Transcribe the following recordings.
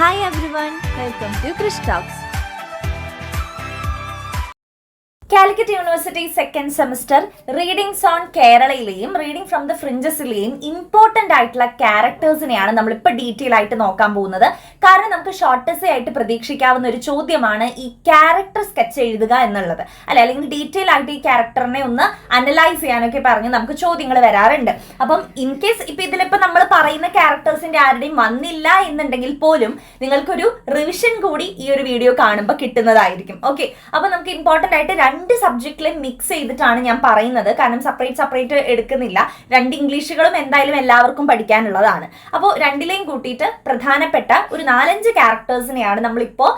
Hi everyone, welcome to Krish Talks. Calicut university second semester readings on കേരളയിലെയും reading from the ഫ്രിഞ്ചസിലെയും important ആയിട്ടുള്ള ക്യാരക്ടേഴ്സിനെയാണ് നമ്മളിപ്പോൾ ഡീറ്റെയിൽ ആയിട്ട് നോക്കാൻ പോകുന്നത്. കാരണം നമുക്ക് ഷോർട്ട് എസ്സേ ആയിട്ട് പ്രതീക്ഷിക്കാവുന്ന ഒരു ചോദ്യമാണ് ഈ ക്യാരക്ടർ സ്കെച്ച് എഴുതുക എന്നുള്ളത്, അല്ലെങ്കിൽ ഡീറ്റെയിൽ ആയിട്ട് ഈ ക്യാരക്ടറിനെ ഒന്ന് അനലൈസ് ചെയ്യാനൊക്കെ പറഞ്ഞ് നമുക്ക് ചോദ്യങ്ങൾ വരാറുണ്ട്. അപ്പം ഇൻ കേസ് ഇപ്പം ഇതിലിപ്പോൾ നമ്മൾ പറയുന്ന ക്യാരക്ടേഴ്സിൻ്റെ ആരുടെയും വന്നില്ല എന്നുണ്ടെങ്കിൽ പോലും നിങ്ങൾക്കൊരു റിവിഷൻ കൂടി ഈ ഒരു വീഡിയോ കാണുമ്പോൾ കിട്ടുന്നതായിരിക്കും. ഓക്കെ, അപ്പം നമുക്ക് ഇമ്പോർട്ടൻ്റ് ആയിട്ട് രണ്ട് സബ്ജക്റ്റിലും മിക്സ് ചെയ്തിട്ടാണ് ഞാൻ പറയുന്നത്. കാരണം സെപ്പറേറ്റ് എടുക്കുന്നില്ല. രണ്ട് ഇംഗ്ലീഷുകളും എന്തായാലും എല്ലാവർക്കും പഠിക്കാനുള്ളതാണ്. അപ്പോൾ രണ്ടിലെയും കൂട്ടിയിട്ട് പ്രധാനപ്പെട്ട ഒരു 4-5 ക്യാരക്ടേഴ്സിനെയാണ് നമ്മളിപ്പോൾ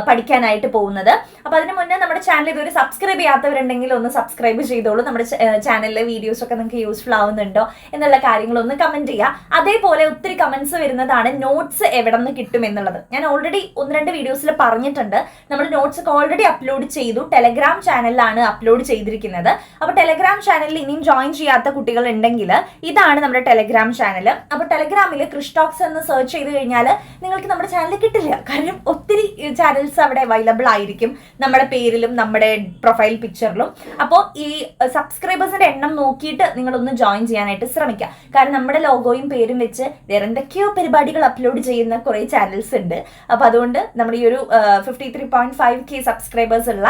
പഠിക്കാനായിട്ട് പോകുന്നത്. അപ്പോൾ അതിന് മുന്നേ നമ്മുടെ ചാനൽ ഇതുവരെ സബ്സ്ക്രൈബ് ചെയ്യാത്തവരുണ്ടെങ്കിൽ ഒന്ന് സബ്സ്ക്രൈബ് ചെയ്തോളൂ. നമ്മുടെ ചാനലിലെ വീഡിയോസ് ഒക്കെ നിങ്ങൾക്ക് യൂസ്ഫുൾ ആവുന്നുണ്ടോ എന്നുള്ള കാര്യങ്ങളൊന്ന് കമന്റ് ചെയ്യുക. അതേപോലെ ഒത്തിരി കമന്റ്സ് വരുന്നതാണ് നോട്ട്സ് എവിടെ നിന്ന് കിട്ടും എന്നുള്ളത്. ഞാൻ ഓൾറെഡി 1-2 വീഡിയോസിൽ പറഞ്ഞിട്ടുണ്ട്. നമ്മുടെ നോട്ട്സ് ഒക്കെ ഓൾറെഡി അപ്ലോഡ് ചെയ്തു. ടെലഗ്രാം ചാനലിലാണ് അപ്ലോഡ് ചെയ്തിരിക്കുന്നത്. അപ്പോൾ ടെലഗ്രാം ചാനലിൽ ഇനിയും ജോയിൻ ചെയ്യാത്ത കുട്ടികൾ ഉണ്ടെങ്കിൽ ഇതാണ് നമ്മുടെ ടെലഗ്രാം ചാനൽ. അപ്പോൾ ടെലഗ്രാമിൽ ക്രിഷ് ടോക്സ് എന്ന് സെർച്ച് ചെയ്ത് കഴിഞ്ഞാൽ നിങ്ങൾക്ക് നമ്മുടെ ചാനൽ കിട്ടില്ല. കാരണം ഒത്തിരി ചാനൽസ് അവിടെ അവൈലബിൾ ആയിരിക്കും നമ്മുടെ പേരിലും നമ്മുടെ പ്രൊഫൈൽ പിക്ചറിലും. അപ്പോൾ ഈ സബ്സ്ക്രൈബേഴ്സിന്റെ എണ്ണം നോക്കിയിട്ട് നിങ്ങളൊന്ന് ജോയിൻ ചെയ്യാനായിട്ട് ശ്രമിക്കുക. കാരണം നമ്മുടെ ലോഗോയും പേരും വെച്ച് വേറെ എന്തൊക്കെയോ പരിപാടികൾ അപ്ലോഡ് ചെയ്യുന്ന കുറേ ചാനൽസ് ഉണ്ട്. അപ്പോൾ അതുകൊണ്ട് നമ്മുടെ ഈ ഒരു 53.5K സബ്സ്ക്രൈബേഴ്സ് ഉള്ള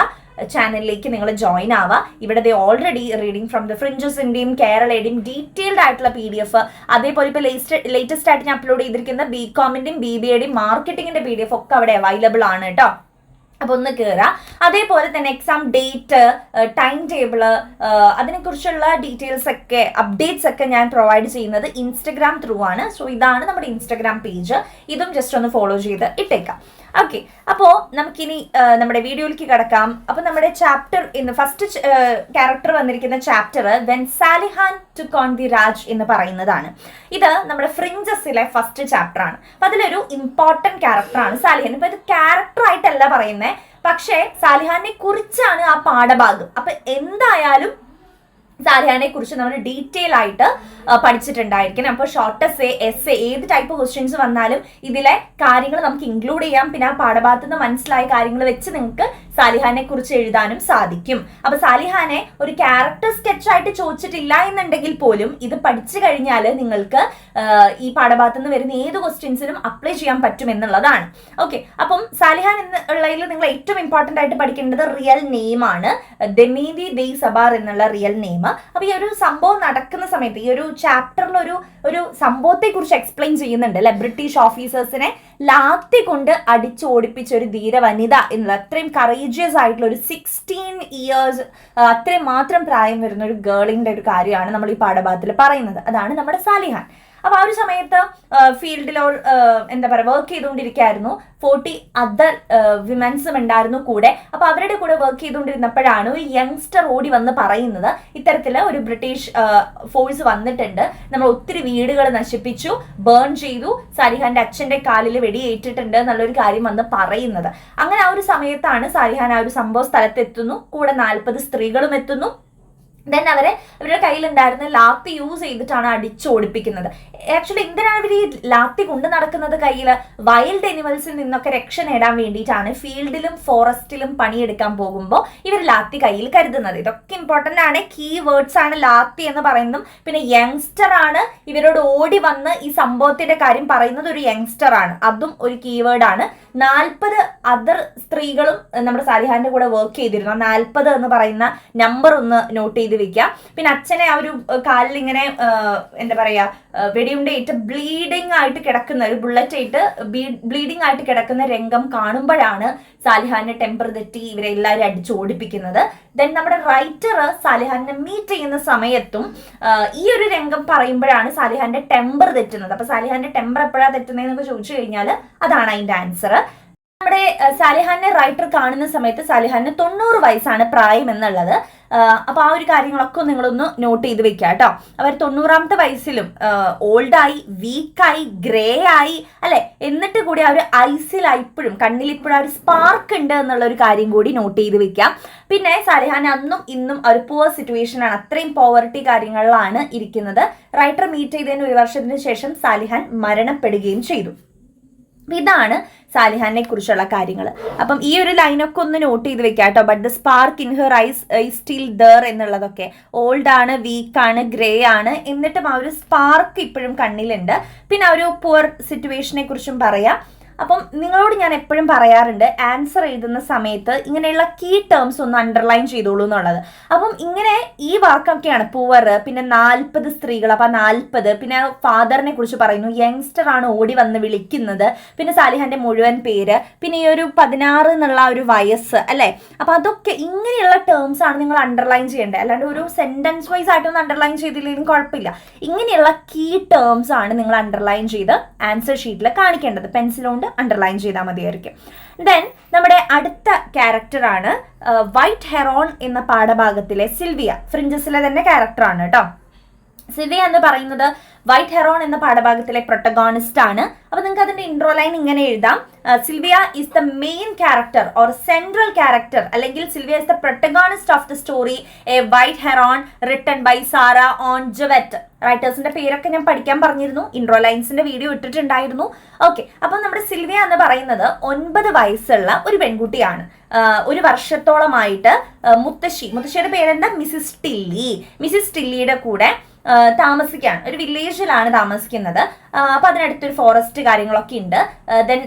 ചാനലിലേക്ക് നിങ്ങൾ ജോയിൻ ആവുക. ഇവിടെ ഓൾറെഡി റീഡിംഗ് ഫ്രം ദ ഫ്രിഞ്ചസിന്റെയും കേരളയുടെയും ഡീറ്റെയിൽഡ് ആയിട്ടുള്ള PDF, അതേപോലെ ഇപ്പോൾ ലേറ്റസ്റ്റ് ആയിട്ട് ഞാൻ അപ്ലോഡ് ചെയ്തിരിക്കുന്ന BComന്റെയും BBAയുടെയും മാർക്കറ്റിംഗിന്റെ PDF ഒക്കെ അവിടെ അവൈലബിൾ ആണ് കേട്ടോ. അപ്പോൾ ഒന്ന് കയറാം. അതേപോലെ തന്നെ എക്സാം ഡേറ്റ്, ടൈം ടേബിള്, അതിനെക്കുറിച്ചുള്ള ഡീറ്റെയിൽസ് ഒക്കെ അപ്ഡേറ്റ്സ് ഒക്കെ ഞാൻ പ്രൊവൈഡ് ചെയ്യുന്നത് ഇൻസ്റ്റഗ്രാം ത്രൂ ആണ്. സോ ഇതാണ് നമ്മുടെ ഇൻസ്റ്റഗ്രാം പേജ്. ഇതും ജസ്റ്റ് ഒന്ന് ഫോളോ ചെയ്ത് ഇട്ടേക്കാം. ഓക്കെ, അപ്പോൾ നമുക്കിനി നമ്മുടെ വീഡിയോയിലേക്ക് കിടക്കാം. അപ്പോൾ നമ്മുടെ ചാപ്റ്റർ ഇന്ന് ഫസ്റ്റ് ക്യാരക്ടർ വന്നിരിക്കുന്ന chapter when Salihan took on the Raj എന്ന് പറയുന്നതാണ്. ഇത് നമ്മുടെ ഫ്രിഞ്ചസിലെ ഫസ്റ്റ് ചാപ്റ്റർ ആണ്. അപ്പം അതിലൊരു ഇമ്പോർട്ടൻറ്റ് ക്യാരക്ടറാണ് സാലിഹാൻ. ഇപ്പം ഇത് ക്യാരക്ടറായിട്ടല്ല പറയുന്നത്, പക്ഷേ സാലിഹാനെ കുറിച്ചാണ് ആ പാഠഭാഗം. അപ്പം എന്തായാലും സാലിഹാനെ കുറിച്ച് നമ്മൾ ഡീറ്റെയിൽ ആയിട്ട് പഠിച്ചിട്ടുണ്ടായിരിക്കണം. അപ്പോൾ ഷോർട്ട് എസ്സേ ഏത് ടൈപ്പ് ക്വസ്റ്റ്യൻസ് വന്നാലും ഇതിലെ കാര്യങ്ങൾ നമുക്ക് ഇൻക്ലൂഡ് ചെയ്യാം. പിന്നെ ആ പാഠഭാഗത്ത് നിന്ന് മനസ്സിലായ കാര്യങ്ങൾ വെച്ച് നിങ്ങൾക്ക് സാലിഹാനെ കുറിച്ച് എഴുതാനും സാധിക്കും. അപ്പൊ സാലിഹാനെ ഒരു ക്യാരക്ടർ സ്കെച്ച് ആയിട്ട് ചോദിച്ചിട്ടില്ല എന്നുണ്ടെങ്കിൽ പോലും ഇത് പഠിച്ചു കഴിഞ്ഞാൽ നിങ്ങൾക്ക് ഈ പാഠഭാഗത്ത് നിന്ന് വരുന്ന ഏത് ക്വസ്റ്റ്യൻസിനും അപ്ലൈ ചെയ്യാൻ പറ്റും എന്നുള്ളതാണ്. ഓക്കെ, അപ്പം സാലിഹാൻ എന്നുള്ളതിൽ നിങ്ങൾ ഏറ്റവും ഇമ്പോർട്ടൻ്റ് ആയിട്ട് പഠിക്കേണ്ടത് റിയൽ നെയിം ആണ്. ദമീദി ദെയ് സബാർ എന്നുള്ള റിയൽ നെയിം. അപ്പൊ ഈ ഒരു സംഭവം നടക്കുന്ന സമയത്ത് ഈ ഒരു ചാപ്റ്ററിൽ ഒരു സംഭവത്തെ കുറിച്ച് എക്സ്പ്ലെയിൻ ചെയ്യുന്നുണ്ട് അല്ലെ. ബ്രിട്ടീഷ് ഓഫീസേഴ്സിനെ ലാത്തി കൊണ്ട് അടിച്ചോടിപ്പിച്ച ഒരു ധീര വനിത എന്നുള്ള അത്രയും കറേജിയസ് ആയിട്ടുള്ള ഒരു 16 ഇയേഴ്സ് അത്രയും മാത്രം പ്രായം വരുന്ന ഒരു ഗേളിന്റെ ഒരു കാര്യമാണ് നമ്മൾ ഈ പാഠഭാഗത്തിൽ പറയുന്നത്. അതാണ് നമ്മുടെ സാലിഹാൻ. അപ്പൊ ആ ഒരു സമയത്ത് ഫീൽഡിലോ എന്താ പറയുക വർക്ക് ചെയ്തുകൊണ്ടിരിക്കുകയായിരുന്നു. 40 അതർ വിമൻസും ഉണ്ടായിരുന്നു കൂടെ. അപ്പൊ അവരുടെ കൂടെ വർക്ക് ചെയ്തുകൊണ്ടിരുന്നപ്പോഴാണ് ഒരു യങ്സ്റ്റർ ഓടി വന്ന് പറയുന്നത് ഇത്തരത്തില് ഒരു ബ്രിട്ടീഷ് ഫോഴ്സ് വന്നിട്ടുണ്ട്, നമ്മൾ ഒത്തിരി വീടുകൾ നശിപ്പിച്ചു, ബേൺ ചെയ്തു, സാലിഹാന്റെ അച്ഛന്റെ കാലിൽ വെടിയേറ്റിട്ടുണ്ട് എന്നുള്ളൊരു കാര്യം വന്ന് പറയുന്നത്. അങ്ങനെ ആ ഒരു സമയത്താണ് സാലിഹാൻ ആ ഒരു സംഭവ സ്ഥലത്തെത്തുന്നു. കൂടെ 40 സ്ത്രീകളും എത്തുന്നു. ദെൻ അവരുടെ കയ്യിലുണ്ടായിരുന്ന ലാത്തി യൂസ് ചെയ്തിട്ടാണ് അടിച്ചോടിപ്പിക്കുന്നത്. ആക്ച്വലി എന്തിനാണ് ഇവർ ഈ ലാത്തി കൊണ്ട് നടക്കുന്നത് കയ്യിൽ? വൈൽഡ് അനിമൽസിൽ നിന്നൊക്കെ രക്ഷ നേടാൻ വേണ്ടിയിട്ടാണ്. ഫീൽഡിലും ഫോറസ്റ്റിലും പണിയെടുക്കാൻ പോകുമ്പോൾ ഇവർ ലാത്തി കയ്യിൽ കരുതുന്നത്. ഇതൊക്കെ ഇമ്പോർട്ടൻ്റ് ആണ്. കീ വേർഡ്സ് ആണ് ലാത്തി എന്ന് പറയുന്നതും. പിന്നെ യങ്സ്റ്റർ ആണ്. ഇവരോട് ഓടി വന്ന് ഈ സംഭവത്തിന്റെ കാര്യം പറയുന്നത് ഒരു യങ്സ്റ്റർ ആണ്. അതും ഒരു കീവേഡ് ആണ്. 40 അതർ സ്ത്രീകളും നമ്മുടെ സാലിഹാന്റെ കൂടെ വർക്ക് ചെയ്തിരുന്നു. 40 എന്ന് പറയുന്ന നമ്പർ ഒന്ന് നോട്ട് ചെയ്ത് വെക്കാം. പിന്നെ അച്ഛനെ ആ ഒരു കാലിൽ ഇങ്ങനെ എന്താ പറയാ വെടിയുണ്ടേറ്റ് ബ്ലീഡിങ് ആയിട്ട് കിടക്കുന്ന ഒരു ബുള്ളറ്റ് ആയിട്ട് ബ്ലീഡിങ് ആയിട്ട് കിടക്കുന്ന രംഗം കാണുമ്പോഴാണ് സാലിഹാന്റെ ടെമ്പർ തെറ്റി ഇവരെ എല്ലാവരും അടിച്ചു ഓടിപ്പിക്കുന്നത്. ദെൻ നമ്മുടെ റൈറ്റർ സാലിഹാനെ മീറ്റ് ചെയ്യുന്ന സമയത്തും ഈ ഒരു രംഗം പറയുമ്പോഴാണ് സാലിഹാന്റെ ടെമ്പർ തെറ്റുന്നത്. അപ്പൊ സാലിഹാന്റെ ടെമ്പർ എപ്പോഴാണ് തെറ്റുന്നതെന്നൊക്കെ ചോദിച്ചു കഴിഞ്ഞാൽ അതാണ് അതിന്റെ ആൻസർ. നമ്മുടെ സാലിഹാനെ റൈറ്റർ കാണുന്ന സമയത്ത് സാലിഹാന് 90 വയസ്സാണ് പ്രായം എന്നുള്ളത്. അപ്പൊ ആ ഒരു കാര്യങ്ങളൊക്കെ നിങ്ങളൊന്ന് നോട്ട് ചെയ്ത് വെക്കുക കേട്ടോ. അവർ 90ാമത്തെ വയസ്സിലും ഓൾഡായി, വീക്കായി, ഗ്രേ ആയി അല്ലെ, എന്നിട്ട് കൂടി ആ ഒരു ഐസിലായി ഇപ്പോഴും കണ്ണിൽ ഇപ്പോഴും ആ ഒരു സ്പാർക്ക് ഉണ്ട് എന്നുള്ള ഒരു കാര്യം കൂടി നോട്ട് ചെയ്ത് വെക്കാം. പിന്നെ സാലിഹാൻ അന്നും ഇന്നും ഒരു പുവർ സിറ്റുവേഷൻ ആണ്, അത്രയും പോവർട്ടി കാര്യങ്ങളിലാണ് ഇരിക്കുന്നത്. റൈറ്റർ മീറ്റ് ചെയ്തതിന് 1 വർഷത്തിന് ശേഷം സാലിഹാൻ മരണപ്പെടുകയും ചെയ്തു. ഇതാണ് സാലിഹാനെ കുറിച്ചുള്ള കാര്യങ്ങൾ. അപ്പം ഈ ഒരു ലൈനൊക്കെ ഒന്ന് നോട്ട് ചെയ്ത് വെക്കാം കേട്ടോ. But the spark in her ice still there എന്നുള്ളതൊക്കെ. ഓൾഡ് ആണ്, വീക്ക് ആണ്, ഗ്രേ ആണ്, എന്നിട്ടും ആ ഒരു സ്പാർക്ക് ഇപ്പോഴും കണ്ണിലുണ്ട്. പിന്നെ ആ ഒരു പുവർ സിറ്റുവേഷനെ കുറിച്ചും പറയാം. അപ്പം നിങ്ങളോട് ഞാൻ എപ്പോഴും പറയാറുണ്ട്, ആൻസർ എഴുതുന്ന സമയത്ത് ഇങ്ങനെയുള്ള കീ ടേംസ് ഒന്ന് അണ്ടർലൈൻ ചെയ്തോളൂ എന്നുള്ളത്. അപ്പം ഇങ്ങനെ ഈ വാക്കൊക്കെയാണ് പുവർ, പിന്നെ 40 സ്ത്രീകൾ, അപ്പം 40, പിന്നെ ഫാദറിനെ കുറിച്ച് പറയുന്നു, യങ്സ്റ്റർ ആണ് ഓടി വന്ന് വിളിക്കുന്നത്, പിന്നെ സാലിഹാന്റെ മുഴുവൻ പേര്, പിന്നെ ഈ ഒരു 16 എന്നുള്ള ഒരു വയസ്സ് അല്ലേ. അപ്പം അതൊക്കെ ഇങ്ങനെയുള്ള ടേംസ് ആണ് നിങ്ങൾ അണ്ടർലൈൻ ചെയ്യേണ്ടത്. അല്ലാണ്ട് ഒരു സെന്റൻസ് വൈസ് ആയിട്ടൊന്നും അണ്ടർലൈൻ ചെയ്തില്ലെങ്കിലും കുഴപ്പമില്ല. ഇങ്ങനെയുള്ള കീ ടേംസ് ആണ് നിങ്ങൾ അണ്ടർലൈൻ ചെയ്ത് ആൻസർ ഷീറ്റിൽ കാണിക്കേണ്ടത്. പെൻസിലുകൊണ്ട് അണ്ടർലൈൻ ചെയ്താൽ മതിയായിരിക്കും. ദെൻ നമ്മുടെ അടുത്ത ക്യാരക്ടറാണ് വൈറ്റ് ഹെറോൺ എന്ന പാഠഭാഗത്തിലെ സിൽവിയ. ഫ്രിഞ്ചസിലെ തന്നെ ക്യാരക്ടറാണ് കേട്ടോ. സിൽവിയ എന്ന് പറയുന്നത് വൈറ്റ് ഹെറോൺ എന്ന പാഠഭാഗത്തിലെ പ്രൊട്ടഗോണിസ്റ്റ് ആണ്. അപ്പൊ നിങ്ങൾക്ക് അതിന്റെ ഇൻട്രോ ലൈൻ ഇങ്ങനെ എഴുതാം: Sylvia is the main character or central character, അല്ലെങ്കിൽ Sylvia is the protagonist of the story a white heron written by Sarah Orne Jewett. റൈറ്റേഴ്സിന്റെ പേരൊക്കെ ഞാൻ പഠിക്കാൻ പറഞ്ഞിരുന്നു, ഇൻട്രോ ലൈൻസിന്റെ വീഡിയോ ഇട്ടിട്ടുണ്ടായിരുന്നു. ഓക്കെ, അപ്പൊ നമ്മുടെ സിൽവിയ എന്ന് പറയുന്നത് 9 വയസ്സുള്ള ഒരു പെൺകുട്ടിയാണ്. 1 വർഷത്തോളമായിട്ട് മുത്തശ്ശിയുടെ പേരെന്താ, മിസ്സിസ് ടില്ലിയുടെ കൂടെ താമസിക്കുകയാണ്. ഒരു വില്ലേജിലാണ് താമസിക്കുന്നത്. അപ്പൊ അതിനടുത്തൊരു ഫോറസ്റ്റ് കാര്യങ്ങളൊക്കെ ഉണ്ട്. ദെൻ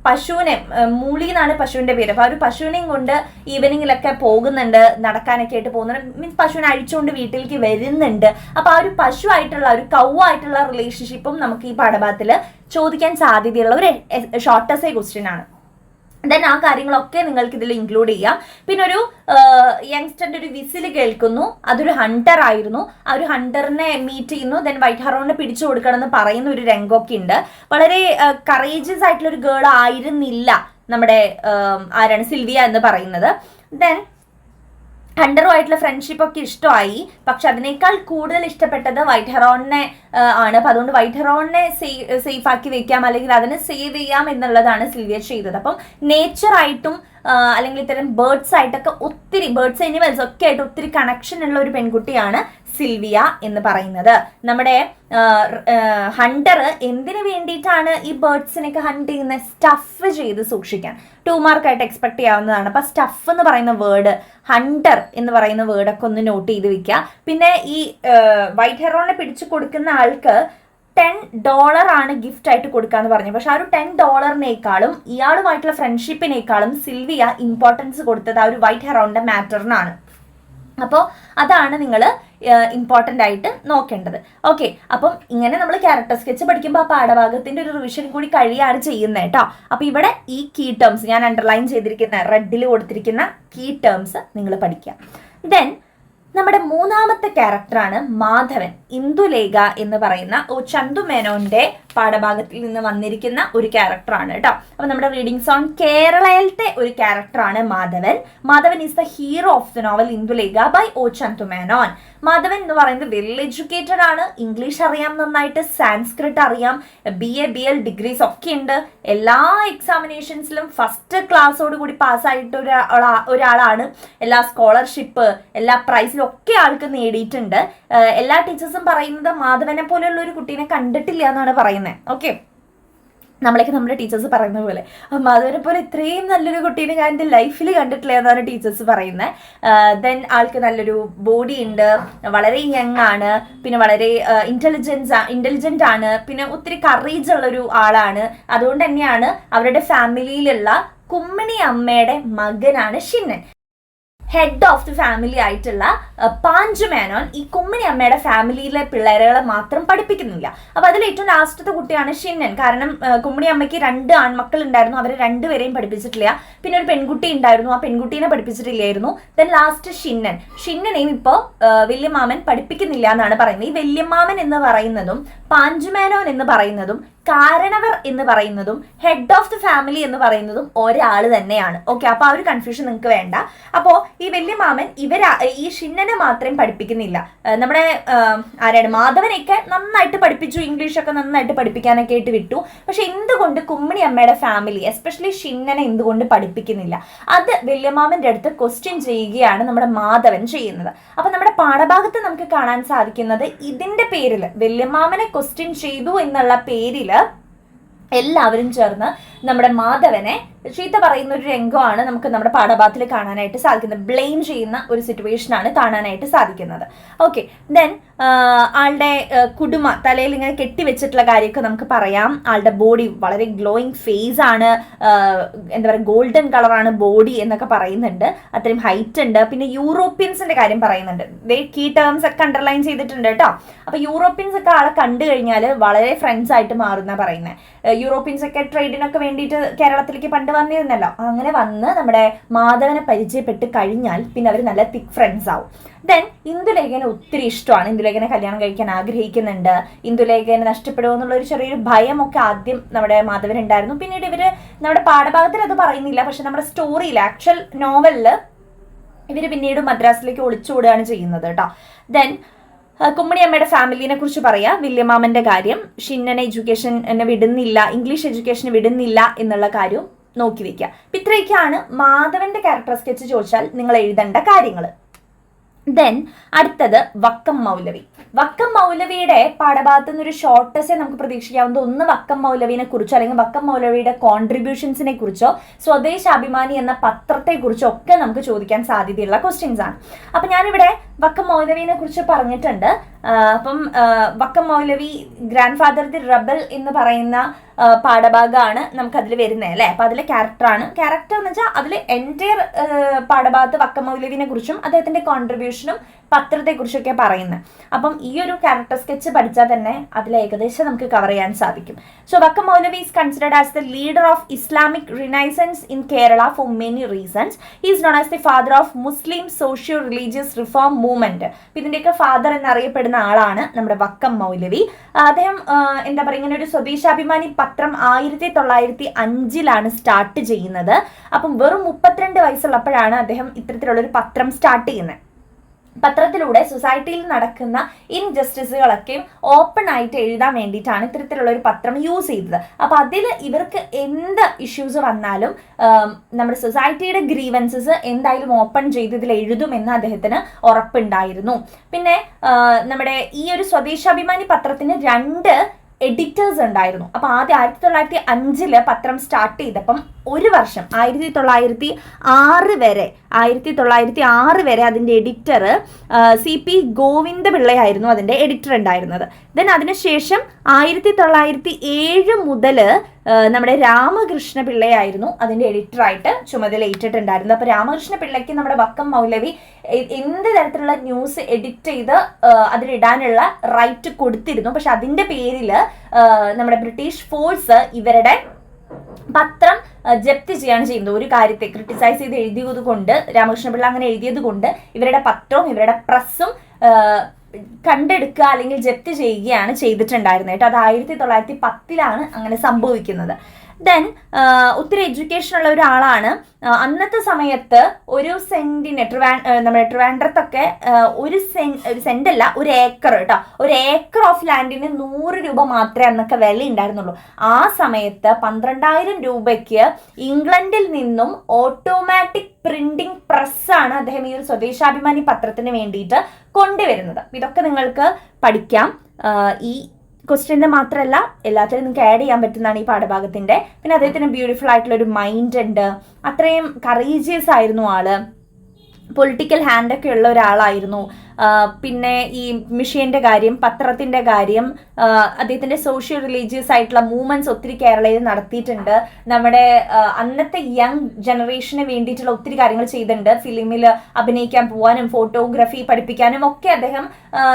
പശുവിനെ, മൂളി എന്നാണ് പശുവിന്റെ പേര്. അപ്പൊ ആ ഒരു പശുവിനെയും കൊണ്ട് ഈവനിങ്ങിലൊക്കെ പോകുന്നുണ്ട്, നടക്കാനൊക്കെ ആയിട്ട് പോകുന്നുണ്ട്. മീൻസ് പശുവിനെ അഴിച്ചുകൊണ്ട് വീട്ടിലേക്ക് വരുന്നുണ്ട്. അപ്പൊ ആ ഒരു പശു ആയിട്ടുള്ള, ഒരു കൗ ആയിട്ടുള്ള റിലേഷൻഷിപ്പും നമുക്ക് ഈ പാഠഭാഗത്തിൽ ചോദിക്കാൻ സാധ്യതയുള്ള ഒരു ഷോർട്ട് എസ്സേ ക്വസ്റ്റ്യൻ ആണ്. ദെൻ ആ കാര്യങ്ങളൊക്കെ നിങ്ങൾക്ക് ഇതിൽ ഇൻക്ലൂഡ് ചെയ്യാം. പിന്നെ ഒരു യങ്സ്റ്ററിന്റെ ഒരു വിസിൽ കേൾക്കുന്നു, അതൊരു ഹണ്ടർ ആയിരുന്നു. ആ ഒരു ഹണ്ടറിനെ മീറ്റ് ചെയ്യുന്നു. ദെൻ വൈറ്റ് ഹെറോണിനെ പിടിച്ചു കൊടുക്കണം എന്ന് പറയുന്ന ഒരു രംഗമൊക്കെ ഉണ്ട്. വളരെ കറേജിയസ് ആയിട്ടുള്ള ഒരു ഗേൾ ആയിരുന്നില്ല നമ്മുടെ ആരാണ്, സിൽവിയ എന്ന് പറയുന്നത്. ദെൻ ഹണ്ടറുമായിട്ടുള്ള ഫ്രണ്ട്ഷിപ്പ് ഒക്കെ ഇഷ്ടമായി, പക്ഷെ അതിനേക്കാൾ കൂടുതൽ ഇഷ്ടപ്പെട്ടത് വൈറ്റ് ഹെറോണിനെ ആണ്. അപ്പൊ അതുകൊണ്ട് വൈറ്റ് ഹെറോണിനെ സേഫ് ആക്കി വെക്കാം, അല്ലെങ്കിൽ അതിനെ സേവ് ചെയ്യാം എന്നുള്ളതാണ് സിൽവിയ ചെയ്തത്. അപ്പം നേച്ചറായിട്ടും അല്ലെങ്കിൽ ഇത്തരം ബേർഡ്സ് ആയിട്ടൊക്കെ ഒത്തിരി, ബേർഡ്സ് ആനിമൽസ് ഒക്കെ ആയിട്ട് ഒത്തിരി കണക്ഷൻ ഉള്ള ഒരു പെൺകുട്ടിയാണ് സിൽവിയ എന്ന് പറയുന്നത്. നമ്മുടെ ഹണ്ടർ എന്തിനു വേണ്ടിയിട്ടാണ് ഈ ബേർഡ്സിനൊക്കെ ഹണ്ട് ചെയ്യുന്നത്? സ്റ്റഫ് ചെയ്ത് സൂക്ഷിക്കാൻ. 2 മാർക്കായിട്ട് എക്സ്പെക്ട് ചെയ്യാവുന്നതാണ്. അപ്പൊ സ്റ്റഫ് എന്ന് പറയുന്ന വേർഡ്, ഹണ്ടർ എന്ന് പറയുന്ന വേർഡൊക്കെ ഒന്ന് നോട്ട് ചെയ്ത് വെക്കുക. പിന്നെ ഈ വൈറ്റ് ഹെറോണിനെ പിടിച്ചു കൊടുക്കുന്ന ആൾക്ക് $10 ആണ് ഗിഫ്റ്റ് ആയിട്ട് കൊടുക്കാന്ന് പറഞ്ഞു. പക്ഷെ ആ ഒരു $10 ഇയാളുമായിട്ടുള്ള ഫ്രണ്ട്ഷിപ്പിനേക്കാളും സിൽവിയ ഇമ്പോർട്ടൻസ് കൊടുത്തത് ആ ഒരു വൈറ്റ് ഹെറോണിന്റെ മാറ്ററിനാണ്. അപ്പോൾ അതാണ് നിങ്ങൾ ഇമ്പോർട്ടൻ്റ് ആയിട്ട് നോക്കേണ്ടത്. ഓക്കെ, അപ്പം ഇങ്ങനെ നമ്മൾ ക്യാരക്ടർ സ്കെച്ച് പഠിക്കുമ്പോൾ ആ പാഠഭാഗത്തിന്റെ ഒരു റിവിഷൻ കൂടി കഴിയാണ് ചെയ്യുന്നത് കേട്ടോ. അപ്പൊ ഇവിടെ ഈ കീ ടേംസ് ഞാൻ അണ്ടർലൈൻ ചെയ്തിരിക്കുന്ന റെഡിൽ കൊടുത്തിരിക്കുന്ന കീ ടേംസ് നിങ്ങൾ പഠിക്കുക. ദെൻ നമ്മുടെ മൂന്നാമത്തെ ക്യാരക്ടറാണ് മാധവൻ. ഇന്ദുലേഖ എന്ന് പറയുന്ന ചന്തു മേനോന്റെ പാഠഭാഗത്തിൽ നിന്ന് വന്നിരിക്കുന്ന ഒരു ക്യാരക്ടറാണ് കേട്ടോ. അപ്പൊ നമ്മുടെ റീഡിംഗ്സ് ഓൺ കേരളയിലത്തെ ഒരു ക്യാരക്ടറാണ് Madhavan. Madhavan is the hero of the novel Indulekha by Chandu Menon. Madhavan എന്ന് പറയുന്നത് വെൽ എഡ്യൂക്കേറ്റഡ് ആണ്, ഇംഗ്ലീഷ് അറിയാം നന്നായിട്ട്, സാൻസ്ക്രിറ്റ് അറിയാം, BA BL ഡിഗ്രീസ് ഒക്കെ ഉണ്ട്. എല്ലാ എക്സാമിനേഷൻസിലും ഫസ്റ്റ് ക്ലാസ്സോട് കൂടി പാസ്സായിട്ട് ഒരാളാണ്. എല്ലാ സ്കോളർഷിപ്പ്, എല്ലാ പ്രൈസിലും ഒക്കെ ആൾക്ക് നേടിയിട്ടുണ്ട്. എല്ലാ ടീച്ചേഴ്സും പറയുന്നത് മാധവനെ പോലെയുള്ള ഒരു കുട്ടീനെ കണ്ടിട്ടില്ല എന്നാണ് പറയുന്നത്. ഓക്കെ, നമ്മളൊക്കെ നമ്മുടെ ടീച്ചേഴ്സ് പറയുന്ന പോലെ മാധവനെ പോലെ ഇത്രയും നല്ലൊരു കുട്ടീനെ ഞാൻ എൻ്റെ ലൈഫിൽ കണ്ടിട്ടില്ല എന്നാണ് ടീച്ചേഴ്സ് പറയുന്നത്. ആൾക്ക് നല്ലൊരു ബോഡി ഉണ്ട്, വളരെ യങ് ആണ്, പിന്നെ വളരെ ഇന്റലിജന്റ് ആണ്, പിന്നെ ഒത്തിരി കറേജ് ഉള്ളൊരു ആളാണ്. അതുകൊണ്ട് തന്നെയാണ് അവരുടെ ഫാമിലിയിലുള്ള കുമ്മിണി അമ്മയുടെ മകനാണ് ഷിന്നൻ. ഹെഡ് ഓഫ് ദി ഫാമിലി ആയിട്ടുള്ള പാഞ്ചു മേനോൻ ഈ കുമ്മിണി അമ്മയുടെ ഫാമിലിയിലെ പിള്ളേരുകളെ മാത്രം പഠിപ്പിക്കുന്നില്ല. അപ്പൊ അതിൽ ഏറ്റവും ലാസ്റ്റത്തെ കുട്ടിയാണ് ഷിന്നൻ. കാരണം കുമ്മിണി അമ്മയ്ക്ക് 2 ആൺമക്കൾ ഉണ്ടായിരുന്നു, അവരെ 2 പേരെയും പഠിപ്പിച്ചിട്ടില്ല. പിന്നെ ഒരു പെൺകുട്ടി ഉണ്ടായിരുന്നു, ആ പെൺകുട്ടീനെ പഠിപ്പിച്ചിട്ടില്ലായിരുന്നു. ദെൻ ലാസ്റ്റ് ഷിന്നനെയും ഇപ്പോ വല്യമാമൻ പഠിപ്പിക്കുന്നില്ല എന്നാണ് പറയുന്നത്. ഈ വല്യമാമൻ എന്ന് പറയുന്നതും പാഞ്ചുമേനോൻ എന്ന് പറയുന്നതും കാരണവർ എന്ന് പറയുന്നതും ഹെഡ് ഓഫ് ദി ഫാമിലി എന്ന് പറയുന്നതും ഒരാൾ തന്നെയാണ്. ഓക്കെ, അപ്പൊ ആ ഒരു കൺഫ്യൂഷൻ നിങ്ങൾക്ക് വേണ്ട. അപ്പോ ഈ വല്യമാമൻ ഈ ഷിന്നനെ മാത്രം പഠിപ്പിക്കുന്നില്ല. നമ്മുടെ ആരാണ്, മാധവനെയൊക്കെ നന്നായിട്ട് പഠിപ്പിച്ചു, ഇംഗ്ലീഷൊക്കെ നന്നായിട്ട് പഠിപ്പിക്കാനൊക്കെ ആയിട്ട് വിട്ടു. പക്ഷെ എന്തുകൊണ്ട് കുമ്മിണി അമ്മയുടെ ഫാമിലി എസ്പെഷ്യലി ഷിന്നനെ എന്തുകൊണ്ട് പഠിപ്പിക്കുന്നില്ല? അത് വല്യമാമന്റെ അടുത്ത് ക്വസ്റ്റ്യൻ ചെയ്യുകയാണ് നമ്മുടെ മാധവൻ ചെയ്യുന്നത്. അപ്പൊ നമ്മുടെ പാഠഭാഗത്ത് നമുക്ക് കാണാൻ സാധിക്കുന്നത് ഇതിന്റെ പേരിൽ വല്യമാമനെ ക്വസ്റ്റ്യൻ ചെയ്തു എന്നുള്ള പേരിൽ എല്ലാവരും ചേർന്ന് നമ്മുടെ മാധവനെ ചീത്ത പറയുന്ന ഒരു രംഗമാണ് നമുക്ക് നമ്മുടെ പാഠഭാഗത്തിൽ കാണാനായിട്ട് സാധിക്കുന്നത്. ബ്ലെയിം ചെയ്യുന്ന ഒരു സിറ്റുവേഷൻ ആണ് കാണാനായിട്ട് സാധിക്കുന്നത്. ഓക്കെ, ദെൻ ആളുടെ കുടുംബ തലയിൽ ഇങ്ങനെ കെട്ടിവെച്ചിട്ടുള്ള കാര്യമൊക്കെ നമുക്ക് പറയാം. ആളുടെ ബോഡി വളരെ ഗ്ലോയിങ് ഫേസ് ആണ്, എന്താ പറയുക, ഗോൾഡൻ കളറാണ് ബോഡി എന്നൊക്കെ പറയുന്നുണ്ട്. അത്രയും ഹൈറ്റ് ഉണ്ട്. പിന്നെ യൂറോപ്യൻസിന്റെ കാര്യം പറയുന്നുണ്ട്. കീ ടേംസ് ഒക്കെ അണ്ടർലൈൻ ചെയ്തിട്ടുണ്ട് കേട്ടോ. അപ്പൊ യൂറോപ്യൻസ് ഒക്കെ ആളെ കണ്ടു കഴിഞ്ഞാൽ വളരെ ഫ്രണ്ട്സ് ആയിട്ട് മാറുന്ന പറയുന്നത്. യൂറോപ്യൻസ് ഒക്കെ ട്രേഡിനൊക്കെ വേണ്ടിയിട്ട് കേരളത്തിലേക്ക് പണ്ട് വന്നിരുന്നല്ലോ. അങ്ങനെ വന്ന് നമ്മുടെ മാധവനെ പരിചയപ്പെട്ട് കഴിഞ്ഞാൽ പിന്നെ അവർ നല്ല തിക് ഫ്രണ്ട്സ് ആവും. ദെൻ ഇന്ദുലേഖനെ ഒത്തിരി ഇഷ്ടമാണ്. ഇന്ദുലേഖനെ കല്യാണം കഴിക്കാൻ ആഗ്രഹിക്കുന്നുണ്ട്. ഇന്ദുലേഖനെ നഷ്ടപ്പെടുമോ എന്നുള്ള ഒരു ചെറിയൊരു ഭയമൊക്കെ ആദ്യം നമ്മുടെ മാധവൻ ഉണ്ടായിരുന്നു. പിന്നീട് ഇവര് നമ്മുടെ പാഠഭാഗത്തിൽ അത് പറയുന്നില്ല, പക്ഷെ നമ്മുടെ സ്റ്റോറിയിൽ ആക്ച്വൽ നോവലില് ഇവര് പിന്നീട് മദ്രാസിലേക്ക് ഒളിച്ചോടുകയാണ് ചെയ്യുന്നത് കേട്ടോ. ദെൻ കുമ്മണിയമ്മയുടെ ഫാമിലിനെ കുറിച്ച് പറയാം. വില്യമാമന്റെ കാര്യം, ഷിന്നനെ എഡ്യൂക്കേഷന് വിടുന്നില്ല, ഇംഗ്ലീഷ് എഡ്യൂക്കേഷന് വിടുന്നില്ല എന്നുള്ള കാര്യം നോക്കി വെക്കുക. ഇത്രയൊക്കെയാണ് മാധവന്റെ ക്യാരക്ടർ സ്കെച്ച് ചോദിച്ചാൽ നിങ്ങൾ എഴുതേണ്ട കാര്യങ്ങൾ. ദെൻ അടുത്തത് വക്കം മൗലവി. വക്കം മൗലവിയുടെ പാഠഭാഗത്ത് നിന്ന് ഒരു ഷോർട്ടസേ നമുക്ക് പ്രതീക്ഷിക്കാവുന്നത് ഒന്ന് വക്കം മൗലവിനെ കുറിച്ചോ അല്ലെങ്കിൽ വക്കം മൗലവിയുടെ കോൺട്രിബ്യൂഷൻസിനെ കുറിച്ചോ സ്വദേശാഭിമാനി എന്ന പത്രത്തെ കുറിച്ചോ ഒക്കെ നമുക്ക് ചോദിക്കാൻ സാധ്യതയുള്ള ക്വസ്റ്റ്യൻസ് ആണ്. അപ്പൊ ഞാനിവിടെ വക്കം മൗലവിനെ കുറിച്ച് പറഞ്ഞിട്ടുണ്ട്. അപ്പം വക്കം മൗലവി ഗ്രാൻഡ് ഫാദർ ദി റബൽ എന്ന് പറയുന്ന പാഠഭാഗമാണ് നമുക്ക് അതിൽ വരുന്നത് അല്ലേ. അപ്പൊ അതിലെ ക്യാരക്ടർ എന്ന് വെച്ചാൽ അതിൽ എൻറ്റയർ പാഠഭാഗത്ത് വക്കം മൗലവിനെ കുറിച്ചും അദ്ദേഹത്തിന്റെ കോൺട്രിബ്യൂഷനും പത്രത്തെ കുറിച്ചൊക്കെ പറയുന്നത്. അപ്പം ഈ ഒരു ക്യാരക്ടർ സ്കെച്ച് പഠിച്ചാൽ തന്നെ അതിൽ ഏകദേശം നമുക്ക് കവർ ചെയ്യാൻ സാധിക്കും. So Vakkom Moulavi is considered as the leader of Islamic renaissance in Kerala for many reasons. He is known as the father of Muslim socio religious reform movement. ഇതിന്റെയൊക്കെ ഫാദർ എന്നറിയപ്പെടുന്ന ആളാണ് നമ്മുടെ വക്കം മൗലവി. അദ്ദേഹം എന്താ പറയുക, ഇങ്ങനെ ഒരു സ്വദേശാഭിമാനി പത്രം 1905 സ്റ്റാർട്ട് ചെയ്യുന്നത്. അപ്പം വെറും 32 വയസ്സുള്ളപ്പോഴാണ് അദ്ദേഹം ഇത്തരത്തിലുള്ള ഒരു പത്രം സ്റ്റാർട്ട് ചെയ്യുന്നത്. പത്രത്തിലൂടെ സൊസൈറ്റിയിൽ നടക്കുന്ന ഇൻജസ്റ്റിസുകളൊക്കെ ഓപ്പൺ ആയിട്ട് എഴുതാൻ വേണ്ടിയിട്ടാണ് ഇത്തരത്തിലുള്ള ഒരു പത്രം യൂസ് ചെയ്തത്. അപ്പൊ അതിൽ ഇവർക്ക് എന്ത് ഇഷ്യൂസ് വന്നാലും നമ്മുടെ സൊസൈറ്റിയുടെ ഗ്രീവൻസസ് എന്തായാലും ഓപ്പൺ ചെയ്ത് ഇതിൽ എഴുതുമെന്ന് അദ്ദേഹത്തിന് ഉറപ്പുണ്ടായിരുന്നു. പിന്നെ നമ്മുടെ ഈ ഒരു സ്വദേശാഭിമാനി പത്രത്തിന് 2 എഡിറ്റേഴ്സ് ഉണ്ടായിരുന്നു. അപ്പൊ ആദ്യം 1905 പത്രം സ്റ്റാർട്ട് ചെയ്തപ്പം ഒരു വർഷം 1906 വരെ അതിന്റെ എഡിറ്റർ CP ഗോവിന്ദപിള്ളയായിരുന്നു അതിന്റെ എഡിറ്റർ ഉണ്ടായിരുന്നത്. ദെൻ അതിനുശേഷം 1907 മുതൽ നമ്മുടെ രാമകൃഷ്ണ പിള്ളയായിരുന്നു അതിന്റെ എഡിറ്ററായിട്ട് ചുമതല ഏറ്റിട്ടുണ്ടായിരുന്നത്. അപ്പൊ രാമകൃഷ്ണ പിള്ളയ്ക്ക് നമ്മുടെ വക്കം മൗലവി എന്ത് തരത്തിലുള്ള ന്യൂസ് എഡിറ്റ് ചെയ്ത് അതിലിടാനുള്ള റൈറ്റ് കൊടുത്തിരുന്നു. പക്ഷെ അതിന്റെ പേരിൽ നമ്മുടെ ബ്രിട്ടീഷ് ഫോഴ്സ് ഇവരുടെ പത്രം ജപ്തി ചെയ്യാണ് ചെയ്യുന്നത്. ഒരു കാര്യത്തെ ക്രിട്ടിസൈസ് ചെയ്ത് എഴുതിയത് കൊണ്ട്, രാമകൃഷ്ണപിള്ള അങ്ങനെ എഴുതിയത് കൊണ്ട് ഇവരുടെ പത്രവും ഇവരുടെ പ്രസ്സും കണ്ടെടുക്കുക അല്ലെങ്കിൽ ജപ്തി ചെയ്യുകയാണ് ചെയ്തിട്ടുണ്ടായിരുന്നത് കേട്ടോ. അത് 1910 അങ്ങനെ സംഭവിക്കുന്നത്. ദെൻ ഒത്തിരി എഡ്യൂക്കേഷൻ ഉള്ള ഒരാളാണ്. അന്നത്തെ സമയത്ത് ഒരു സെന്റിന് നമ്മുടെ ട്രിവാൻഡ്രത്തൊക്കെ ഒരു സെന്റ് അല്ല, ഒരു ഏക്കർ കേട്ടോ, ഒരു ഏക്കർ ഓഫ് ലാൻഡിന് 100 രൂപ മാത്രമേ അന്നൊക്കെ വില ഉണ്ടായിരുന്നുള്ളൂ. ആ സമയത്ത് 12,000 രൂപയ്ക്ക് ഇംഗ്ലണ്ടിൽ നിന്നും ഓട്ടോമാറ്റിക് പ്രിന്റിംഗ് പ്രസ്സാണ് അദ്ദേഹം ഈ ഒരു സ്വദേശാഭിമാനി പത്രത്തിന് വേണ്ടിയിട്ട് കൊണ്ടുവരുന്നത്. ഇതൊക്കെ നിങ്ങൾക്ക് പഠിക്കാം. ഈ ക്വസ്റ്റ്യൻ്റെ മാത്രമല്ല എല്ലാത്തിനും നിങ്ങൾക്ക് ആഡ് ചെയ്യാൻ പറ്റുന്നതാണ് ഈ പാഠഭാഗത്തിന്റെ. പിന്നെ അദ്ദേഹത്തിന് ബ്യൂട്ടിഫുൾ ആയിട്ടുള്ള ഒരു മൈൻഡ് ഉണ്ട്. അത്രയും കറേജിയസ് ആയിരുന്നു ആള്. പൊളിറ്റിക്കൽ ഹാൻഡൊക്കെ ഉള്ള ഒരാളായിരുന്നു. പിന്നെ ഈ മിഷ്യന്റെ കാര്യം, പത്രത്തിന്റെ കാര്യം, അദ്ദേഹത്തിന്റെ സോഷ്യോ റിലീജിയസ് ആയിട്ടുള്ള മൂവ്മെന്റ്സ് ഒത്തിരി കേരളയിൽ നടത്തിയിട്ടുണ്ട്. നമ്മുടെ അന്നത്തെ യങ് ജനറേഷന് വേണ്ടിയിട്ടുള്ള ഒത്തിരി കാര്യങ്ങൾ ചെയ്തിട്ടുണ്ട്. ഫിലിമിൽ അഭിനയിക്കാൻ പോകാനും ഫോട്ടോഗ്രാഫി പഠിപ്പിക്കാനും ഒക്കെ അദ്ദേഹം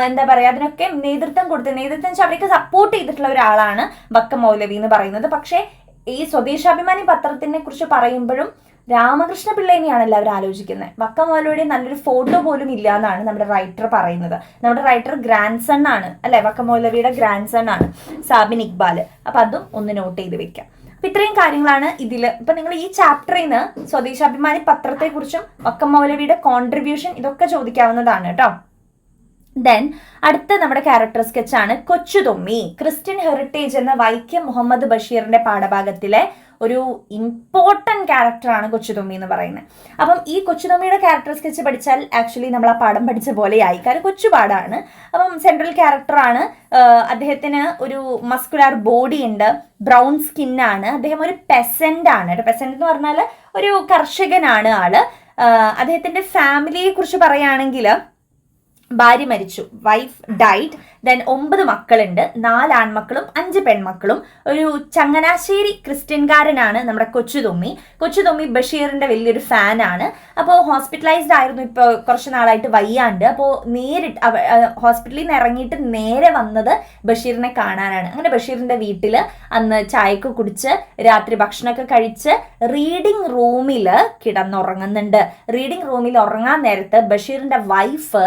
എന്താ പറയാ അതിനൊക്കെ നേതൃത്വം വെച്ചാൽ അവർക്ക് സപ്പോർട്ട് ചെയ്തിട്ടുള്ള ഒരാളാണ് വക്കം മൗലവി എന്ന് പറയുന്നത്. പക്ഷേ ഈ സ്വദേശാഭിമാനി പത്രത്തിനെ കുറിച്ച് പറയുമ്പോഴും രാമകൃഷ്ണ പിള്ളേനെയാണ് എല്ലാവരും ആലോചിക്കുന്നത്. വക്കം മൗലവിയുടെ നല്ലൊരു ഫോട്ടോ പോലും ഇല്ല എന്നാണ് നമ്മുടെ റൈറ്റർ പറയുന്നത്. നമ്മുടെ റൈറ്റർ ഗ്രാൻഡ് സൺ ആണ് അല്ലെ, വക്കം മൗലവിയുടെ ഗ്രാൻഡ് സൺ ആണ് സാബിൻ ഇക്ബാൽ. അപ്പൊ അതും ഒന്ന് നോട്ട് ചെയ്ത് വെക്കാം. അപ്പൊ ഇത്രയും കാര്യങ്ങളാണ് ഇതില്. ഇപ്പൊ നിങ്ങൾ ഈ ചാപ്റ്ററിൽ നിന്ന് സ്വദേശാഭിമാനി പത്രത്തെ കുറിച്ചും വക്കം മൗലവിയുടെ കോൺട്രിബ്യൂഷൻ ഇതൊക്കെ ചോദിക്കാവുന്നതാണ് കേട്ടോ. ദെൻ അടുത്ത നമ്മുടെ ക്യാരക്ടർ സ്കെച്ചാണ് കൊച്ചുതൊമ്മി. ക്രിസ്ത്യൻ ഹെറിറ്റേജ് എന്ന വൈക്കം മുഹമ്മദ് ബഷീറിന്റെ പാഠഭാഗത്തിലെ ഒരു ഇമ്പോർട്ടൻറ്റ് ക്യാരക്ടറാണ് കൊച്ചുതുമ്മി എന്ന് പറയുന്നത്. അപ്പം ഈ കൊച്ചുതുമ്മിയുടെ ക്യാരക്ടർ സ്കെച്ച് പഠിച്ചാൽ ആക്ച്വലി നമ്മൾ ആ പാഠം പഠിച്ച പോലെയായി. കാരണം കൊച്ചുപാടാണ്. അപ്പം സെൻട്രൽ ക്യാരക്ടറാണ്. അദ്ദേഹത്തിന് ഒരു മസ്കുലാർ ബോഡി ഉണ്ട്, ബ്രൗൺ സ്കിന്നാണ്, അദ്ദേഹം ഒരു പെസന്റ് ആണ്. പെസന്റ് എന്ന് പറഞ്ഞാൽ ഒരു കർഷകനാണ് ആള്. അദ്ദേഹത്തിന്റെ ഫാമിലിയെ കുറിച്ച് പറയുകയാണെങ്കിൽ ഭാര്യ മരിച്ചു, വൈഫ് ഡൈഡ്. ദെൻ 9 മക്കളുണ്ട്, 4 ആൺമക്കളും 5 പെൺമക്കളും. ഒരു ചങ്ങനാശ്ശേരി ക്രിസ്ത്യൻകാരനാണ് നമ്മുടെ കൊച്ചുതുമ്മി ബഷീറിന്റെ വലിയൊരു ഫാനാണ്. അപ്പോൾ ഹോസ്പിറ്റലൈസ്ഡ് ആയിരുന്നു, ഇപ്പോൾ കുറച്ച് നാളായിട്ട് വയ്യാണ്ട്. അപ്പോൾ നേരിട്ട് ഹോസ്പിറ്റലിൽ നിന്ന് ഇറങ്ങിയിട്ട് നേരെ വന്നത് ബഷീറിനെ കാണാനാണ്. അങ്ങനെ ബഷീറിന്റെ വീട്ടിൽ അന്ന് ചായയൊക്കെ കുടിച്ച് രാത്രി ഭക്ഷണമൊക്കെ കഴിച്ച് റീഡിംഗ് റൂമിൽ കിടന്നുറങ്ങുന്നുണ്ട്. റീഡിംഗ് റൂമിൽ ഉറങ്ങാൻ നേരത്ത് ബഷീറിന്റെ വൈഫ്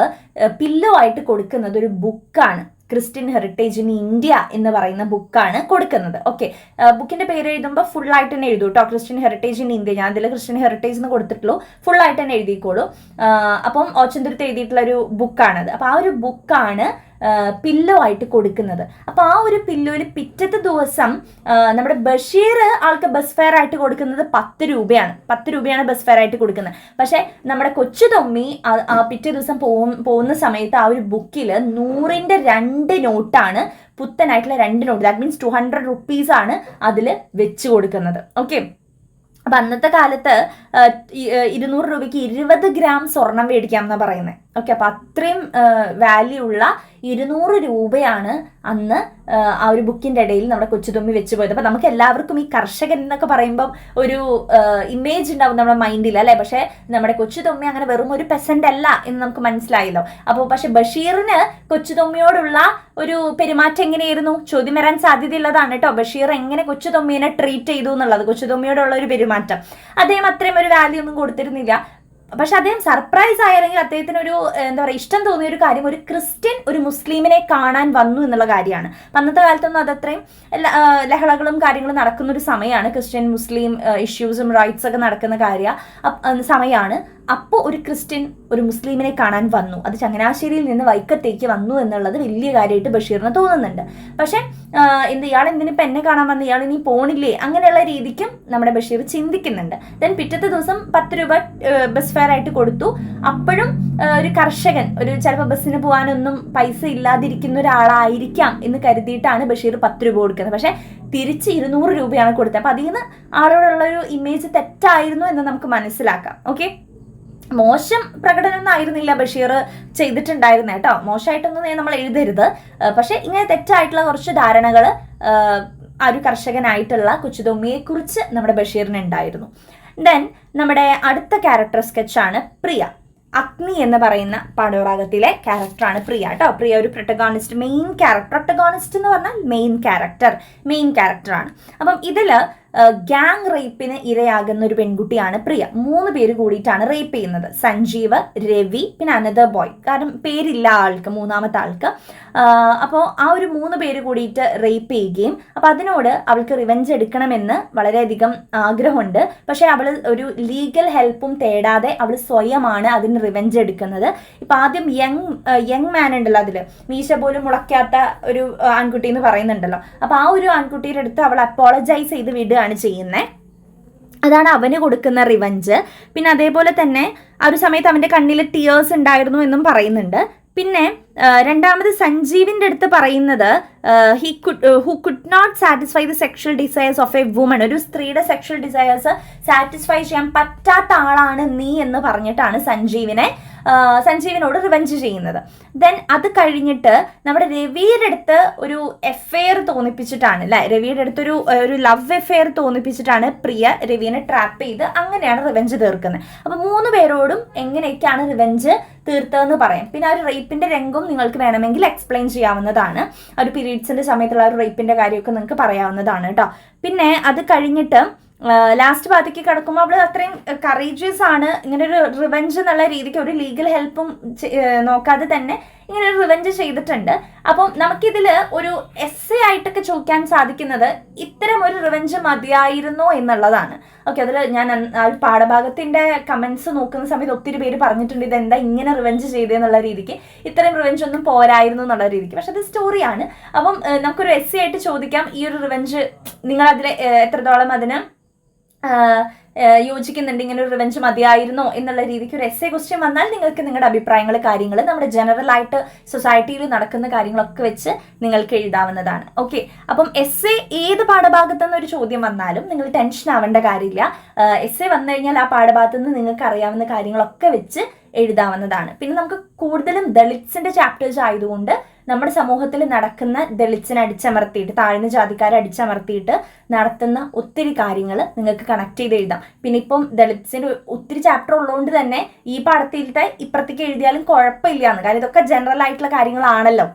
പില്ലോ ആയിട്ട് കൊടുക്കുന്നത് ഒരു ബുക്കാണ്. ക്രിസ്ത്യൻ ഹെറിറ്റേജ് ഇൻ ഇന്ത്യ എന്ന് പറയുന്ന ബുക്കാണ് കൊടുക്കുന്നത്. ഓക്കെ, ബുക്കിന്റെ പേര് എഴുതുമ്പോൾ ഫുൾ ആയിട്ട് തന്നെ എഴുതൂ കേട്ടോ. ക്രിസ്ത്യൻ ഹെറിറ്റേജ് ഇൻ ഇന്ത്യ, ഞാൻ അതിൽ ക്രിസ്ത്യൻ ഹെറിറ്റേജ് എന്ന് കൊടുത്തിട്ടുള്ളൂ, ഫുൾ ആയിട്ട് തന്നെ എഴുതിക്കോളൂ. അപ്പം ഓച്ചന്തുരുത്ത് എഴുതിയിട്ടുള്ള ഒരു ബുക്കാണത്. അപ്പം ആ ഒരു ബുക്കാണ് പില്ലോ ആയിട്ട് കൊടുക്കുന്നത്. അപ്പോൾ ആ ഒരു പില്ലോയിൽ പിറ്റത്തെ ദിവസം നമ്മുടെ ബഷീർ ആൾക്ക് ബസ് ഫെയർ ആയിട്ട് കൊടുക്കുന്നത് 10 രൂപയാണ്. 10 രൂപയാണ് ബസ് ഫെയർ ആയിട്ട് കൊടുക്കുന്നത്. പക്ഷെ നമ്മുടെ കൊച്ചുതുമ്മി പിറ്റേ ദിവസം പോകുന്ന സമയത്ത് ആ ഒരു ബുക്കിൽ 100ന്റെ 2 നോട്ടാണ്, പുത്തനായിട്ടുള്ള 2 നോട്ട്, ദാറ്റ് മീൻസ് 200 റുപ്പീസ് ആണ് അതിൽ വെച്ച് കൊടുക്കുന്നത്. ഓക്കെ, അപ്പൊ അന്നത്തെ കാലത്ത് 200 രൂപയ്ക്ക് 20 ഗ്രാം സ്വർണം മേടിക്കാം എന്നാ പറയുന്നത്. ഓക്കെ, അപ്പൊ അത്രയും വാല്യൂ ഉള്ള 200 രൂപയാണ് അന്ന് ആ ഒരു ബുക്കിന്റെ ഇടയിൽ നമ്മുടെ കൊച്ചുതുമ്മി വെച്ച് പോയത്. അപ്പൊ നമുക്ക് എല്ലാവർക്കും ഈ കർഷകൻ എന്നൊക്കെ പറയുമ്പോൾ ഒരു ഇമേജ് ഉണ്ടാവും നമ്മുടെ മൈൻഡിൽ, അല്ലെ? പക്ഷെ നമ്മുടെ കൊച്ചുതുമ്മി അങ്ങനെ വെറും ഒരു പെസന്റ് അല്ല എന്ന് നമുക്ക് മനസ്സിലായല്ലോ. അപ്പോൾ പക്ഷെ ബഷീറിന് കൊച്ചുതുമ്മിയോടുള്ള ഒരു പെരുമാറ്റം എങ്ങനെയായിരുന്നു? ചോദ്യം വരാൻ സാധ്യതയുള്ളതാണ് കേട്ടോ. ബഷീർ എങ്ങനെ കൊച്ചുതുമ്മിയെ ട്രീറ്റ് ചെയ്തു എന്നുള്ളത്, കൊച്ചുതുമ്മിയോടുള്ള ഒരു പെരുമാറ്റം, അദ്ദേഹം അത്രയും ഒരു വാല്യൂ ഒന്നും കൊടുത്തിരുന്നില്ല. പക്ഷെ അദ്ദേഹം സർപ്രൈസ് ആയിരുന്നെങ്കിൽ അദ്ദേഹത്തിന് ഒരു എന്താ പറയുക, ഇഷ്ടം തോന്നിയ ഒരു കാര്യം, ഒരു ക്രിസ്ത്യൻ ഒരു മുസ്ലിമിനെ കാണാൻ വന്നു എന്നുള്ള കാര്യമാണ്. അന്നത്തെ കാലത്തൊന്നും അതത്രയും ലഹളകളും കാര്യങ്ങളും നടക്കുന്ന ഒരു സമയമാണ്. ക്രിസ്ത്യൻ മുസ്ലിം ഇഷ്യൂസും റൈറ്റ്സ് ഒക്കെ നടക്കുന്ന സമയമാണ്. അപ്പോൾ ഒരു ക്രിസ്ത്യൻ ഒരു മുസ്ലിമിനെ കാണാൻ വന്നു, അത് ചങ്ങനാശ്ശേരിയിൽ നിന്ന് വൈക്കത്തേക്ക് വന്നു എന്നുള്ളത് വലിയ കാര്യമായിട്ട് ബഷീറിന് തോന്നുന്നുണ്ട്. പക്ഷെ ഇയാൾ എന്തിനിപ്പോൾ എന്നെ കാണാൻ വന്നു, ഇയാൾ ഇനി പോണില്ലേ, അങ്ങനെയുള്ള രീതിക്കും നമ്മുടെ ബഷീർ ചിന്തിക്കുന്നുണ്ട്. ദെൻ പിറ്റത്തെ ദിവസം 10 രൂപ ബസ് ഫെയർ ആയിട്ട് കൊടുത്തു. അപ്പോഴും ഒരു കർഷകൻ, ഒരു ചിലപ്പോൾ ബസ്സിന് പോകാനൊന്നും പൈസ ഇല്ലാതിരിക്കുന്ന ഒരാളായിരിക്കാം എന്ന് കരുതിയിട്ടാണ് ബഷീർ 10 രൂപ കൊടുക്കുന്നത്. പക്ഷെ തിരിച്ച് 200 രൂപയാണ് കൊടുത്തത്. അപ്പൊ അതിൽ നിന്ന് ആളോടുള്ള ഒരു ഇമേജ് തെറ്റായിരുന്നു എന്ന് നമുക്ക് മനസ്സിലാക്കാം. ഓക്കെ, മോശം പ്രകടനമൊന്നും ആയിരുന്നില്ല ബഷീർ ചെയ്തിട്ടുണ്ടായിരുന്നത് കേട്ടോ. മോശമായിട്ടൊന്നും നമ്മൾ എഴുതരുത്. പക്ഷെ ഇങ്ങനെ തെറ്റായിട്ടുള്ള കുറച്ച് ധാരണകൾ ആ ഒരു കർഷകനായിട്ടുള്ള കൊച്ചുതുമ്മിയെ കുറിച്ച് നമ്മുടെ ബഷീറിന് ഉണ്ടായിരുന്നു. ദെൻ നമ്മുടെ അടുത്ത ക്യാരക്ടർ സ്കെച്ചാണ് പ്രിയ. അഗ്നി എന്ന് പറയുന്ന പാഠഭാഗത്തിലെ ക്യാരക്ടറാണ് പ്രിയ കേട്ടോ. പ്രിയ ഒരു പ്രൊട്ടഗോണിസ്റ്റ്, മെയിൻ ക്യാരക്ടർ. പ്രൊട്ടഗോണിസ്റ്റ് എന്ന് പറഞ്ഞാൽ മെയിൻ ക്യാരക്ടറാണ്. അപ്പം ഇതിൽ ഗ്യാങ് റേപ്പിന് ഇരയാകുന്ന ഒരു പെൺകുട്ടിയാണ് പ്രിയ. 3 പേര് കൂടിയിട്ടാണ് റേപ്പ് ചെയ്യുന്നത്. സഞ്ജീവ്, രവി, പിന്നെ അനദർ ബോയ്. കാരണം പേരില്ല ആൾക്ക്, 3ാമത്തെ ആൾക്ക്. അപ്പോൾ ആ ഒരു 3 പേര് കൂടിയിട്ട് റേപ്പ് ചെയ്യുകയും അപ്പോൾ അതിനോട് അവൾക്ക് റിവെഞ്ച് എടുക്കണമെന്ന് വളരെയധികം ആഗ്രഹമുണ്ട്. പക്ഷെ അവൾ ഒരു ലീഗൽ ഹെൽപ്പും തേടാതെ അവൾ സ്വയമാണ് അതിന് റിവെഞ്ച് എടുക്കുന്നത്. ഇപ്പം ആദ്യം യങ് മാൻ ഉണ്ടല്ലോ, അതിൽ മീശ പോലും മുളയ്ക്കാത്ത ഒരു ആൺകുട്ടി എന്ന് പറയുന്നുണ്ടല്ലോ. അപ്പോൾ ആ ഒരു ആൺകുട്ടിയുടെ അടുത്ത് അവൾ അപ്പോളജൈസ് ചെയ്ത് വിടുകയാണ് ചെയ്യുന്നത്. അതാണ് അവന് കൊടുക്കുന്ന റിവഞ്ച്. പിന്നെ അതേപോലെ തന്നെ ആ ഒരു സമയത്ത് അവന്റെ കണ്ണിൽ ടിയേഴ്സ് ഉണ്ടായിരുന്നു എന്നും പറയുന്നുണ്ട്. പിന്നെ രണ്ടാമത് സഞ്ജീവിന്റെ അടുത്ത് പറയുന്നത് who could not satisfy the sexual desires of a woman. ഒരു സ്ത്രീയുടെ സെക്ഷൽ ഡിസയേഴ്സ് സാറ്റിസ്ഫൈ ചെയ്യാൻ പറ്റാത്ത ആളാണ് നീ എന്ന് പറഞ്ഞിട്ടാണ് സഞ്ജീവിനോട് റിവെഞ്ച് ചെയ്യുന്നത്. ദെൻ അത് കഴിഞ്ഞിട്ട് നമ്മുടെ രവിയുടെ അടുത്ത് ഒരു എഫെയർ തോന്നിപ്പിച്ചിട്ടാണ്, അല്ലെ, രവിയുടെ അടുത്തൊരു ലവ് എഫെയർ തോന്നിപ്പിച്ചിട്ടാണ് പ്രിയ രവിനെ ട്രാപ്പ് ചെയ്ത് അങ്ങനെയാണ് റിവെഞ്ച് തീർക്കുന്നത്. അപ്പൊ 3 പേരോടും എങ്ങനെയൊക്കെയാണ് റിവെഞ്ച് തീർത്തതെന്ന് പറയാം. പിന്നെ ആ ഒരു റേപ്പിന്റെ രംഗം നിങ്ങൾക്ക് വേണമെങ്കിൽ എക്സ്പ്ലെയിൻ ചെയ്യാവുന്നതാണ്. ആ ഒരു പീരീഡ്സിന്റെ സമയത്തുള്ള ഒരു റേപ്പിന്റെ കാര്യമൊക്കെ നിങ്ങൾക്ക് പറയാവുന്നതാണ് കേട്ടോ. പിന്നെ അത് കഴിഞ്ഞിട്ട് ലാസ്റ്റ് ഭാഗത്തേക്ക് കിടക്കുമ്പോൾ അവള് അത്രയും കറേജിയസ് ആണ്. ഇങ്ങനെ ഒരു റിവെഞ്ച് എന്നുള്ള രീതിക്ക് ഒരു ലീഗൽ ഹെൽപ്പും നോക്കാതെ തന്നെ ഇങ്ങനെ ഒരു റിവെഞ്ച് ചെയ്തിട്ടുണ്ട്. അപ്പം നമുക്കിതിൽ ഒരു എസ്സേ ആയിട്ടൊക്കെ ചോദിക്കാൻ സാധിക്കുന്നത് ഇത്തരം ഒരു റിവെഞ്ച് മതിയായിരുന്നോ എന്നുള്ളതാണ്. ഓക്കെ, അതിൽ ഞാൻ ആ ഒരു പാഠഭാഗത്തിന്റെ കമന്റ്സ് നോക്കുന്ന സമയത്ത് ഒത്തിരി പേര് പറഞ്ഞിട്ടുണ്ട് ഇതെന്താ ഇങ്ങനെ റിവെഞ്ച് ചെയ്തെന്നുള്ള രീതിക്ക്, ഇത്തരം റിവെഞ്ച് ഒന്നും പോരായിരുന്നു എന്നുള്ള രീതിക്ക്. പക്ഷെ അത് സ്റ്റോറിയാണ്. അപ്പം നമുക്കൊരു എസ്സേ ആയിട്ട് ചോദിക്കാം, ഈ ഒരു റിവെഞ്ച് നിങ്ങൾ അതിൽ എത്രത്തോളം അതിന് യോജിക്കുന്നുണ്ട്, ഇങ്ങനെ ഒരു റിവെഞ്ച് മതിയായിരുന്നോ എന്നുള്ള രീതിക്ക് ഒരു എസ്സേ ക്വസ്റ്റ്യൻ വന്നാൽ നിങ്ങൾക്ക് നിങ്ങളുടെ അഭിപ്രായങ്ങൾ, കാര്യങ്ങൾ, നമ്മുടെ ജനറൽ ആയിട്ട് സൊസൈറ്റിയിൽ നടക്കുന്ന കാര്യങ്ങളൊക്കെ വെച്ച് നിങ്ങൾക്ക് എഴുതാവുന്നതാണ്. ഓക്കെ, അപ്പം എസ്സേ ഏത് പാഠഭാഗത്തു നിന്ന് ഒരു ചോദ്യം വന്നാലും നിങ്ങൾ ടെൻഷൻ ആവേണ്ട കാര്യമില്ല. എസ്സേ വന്നു കഴിഞ്ഞാൽ ആ പാഠഭാഗത്തു നിന്ന് നിങ്ങൾക്ക് അറിയാവുന്ന കാര്യങ്ങളൊക്കെ വെച്ച് എഴുതാവുന്നതാണ്. പിന്നെ നമുക്ക് കൂടുതലും ദളിത്സിന്റെ ചാപ്റ്റേഴ്സ് ആയതുകൊണ്ട് നമ്മുടെ സമൂഹത്തിൽ നടക്കുന്ന ദളിത്സിനെ അടിച്ചമർത്തിയിട്ട്, താഴ്ന്ന ജാതിക്കാരെ അടിച്ചമർത്തിയിട്ട് നടത്തുന്ന ഒത്തിരി കാര്യങ്ങൾ നിങ്ങൾക്ക് കണക്ട് ചെയ്ത് എഴുതാം. പിന്നെ ഇപ്പം ദളിത്സിന്റെ ഒത്തിരി ചാപ്റ്റർ ഉള്ളതുകൊണ്ട് തന്നെ ഈ പാഠത്തിലത്തെ ഇപ്പുറത്തേക്ക് എഴുതിയാലും കുഴപ്പമില്ലാന്ന്, കാരണം ഇതൊക്കെ ജനറൽ ആയിട്ടുള്ള കാര്യങ്ങളാണല്ലോ.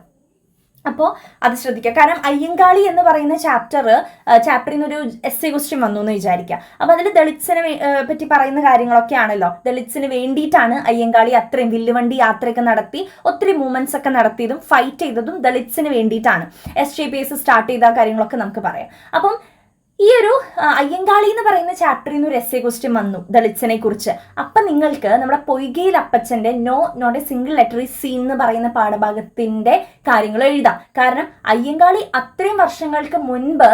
അപ്പോൾ അത് ശ്രദ്ധിക്കുക. കാരണം അയ്യങ്കാളി എന്ന് പറയുന്ന ചാപ്റ്ററിൽ നിന്നൊരു എസ്സേ ക്വസ്റ്റ്യൻ വന്നു എന്ന് വിചാരിക്കുക. അപ്പോൾ അതിൽ ദളിത്സിനെ പറ്റി പറയുന്ന കാര്യങ്ങളൊക്കെ ആണല്ലോ. ദളിത്സിന് വേണ്ടിയിട്ടാണ് അയ്യങ്കാളി അത്രയും വില്ലുവണ്ടി യാത്രയൊക്കെ നടത്തി ഒത്തിരി മൂവ്മെന്റ്സ് ഒക്കെ നടത്തിയതും ഫൈറ്റ് ചെയ്തതും ദളിത്സിന് വേണ്ടിയിട്ടാണ്. SJPS സ്റ്റാർട്ട് ചെയ്ത കാര്യങ്ങളൊക്കെ നമുക്ക് പറയാം. അപ്പം ഈ ഒരു അയ്യങ്കാളി എന്ന് പറയുന്ന ചാപ്റ്ററിൽ നിന്ന് ഒരു എസ്സേ ക്വസ്റ്റ്യൻ വന്നു ദളിത്സിനെ കുറിച്ച്. അപ്പം നിങ്ങൾക്ക് നമ്മുടെ പൊയ്കയിൽ അപ്പച്ചന്റെ not a single letter is seen എന്ന് പറയുന്ന പാഠഭാഗത്തിന്റെ കാര്യങ്ങൾ എഴുതാം. കാരണം അയ്യങ്കാളി അത്രയും വർഷങ്ങൾക്ക് മുൻപ്